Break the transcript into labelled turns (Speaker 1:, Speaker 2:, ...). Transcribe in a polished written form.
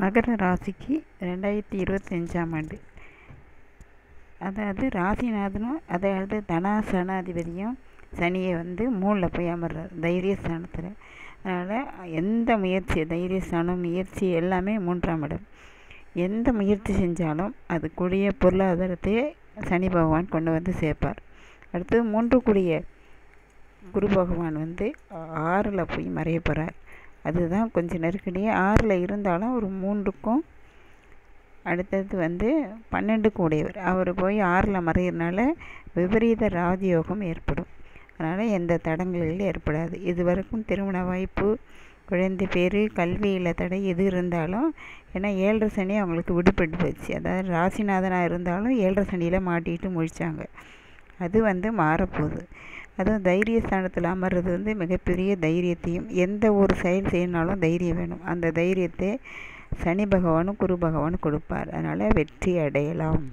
Speaker 1: மகர ராசிக்கு 2025ஆம் ஆண்டு, அதாவது ராசிநாதனும் அதாவது தனாசனாதிபதியும் சனியை 3ல் போய் அமர்றார் தைரியஸ்தானத்தில். அதனால் எந்த முயற்சி, தைரியஸ்தானம் முயற்சி எல்லாமே 3ஆம் இடம். எந்த முயற்சி செஞ்சாலும் அது கூடிய பொருளாதாரத்தையே சனி பகவான் கொண்டு வந்து சேர்ப்பார். அடுத்தது 3 கூடிய குரு பகவான் 6ல் போய் மறைய போகிறார். அதுதான் கொஞ்சம் நெருக்கடியாக 6ல் இருந்தாலும் ஒரு 3க்கும் அடுத்தது 12 கூடியவர் அவர் போய் 6ல் மறையிறதுனால விபரீத ராஜயோகம் ஏற்படும். அதனால் எந்த தடங்களும் ஏற்படாது. இது வரைக்கும் திருமண வாய்ப்பு, குழந்தை பேர், கல்வியில் தடை எது இருந்தாலும், ஏன்னா 7ரை சனி அவங்களுக்கு விடுபட்டு போச்சு. அதாவது ராசிநாதனாக இருந்தாலும் 7ரை சனியில் மாட்டிகிட்டு முழித்தாங்க. அது மாறப்போகுது. அதுவும் தைரியஸ்தானத்தில் அமர்றது மிகப்பெரிய தைரியத்தையும், எந்த ஒரு செயல் செய்யணுனாலும் தைரியம் வேணும். அந்த தைரியத்தை சனி பகவானும் குரு பகவானும் கொடுப்பார். அதனால் வெற்றி அடையலாம்.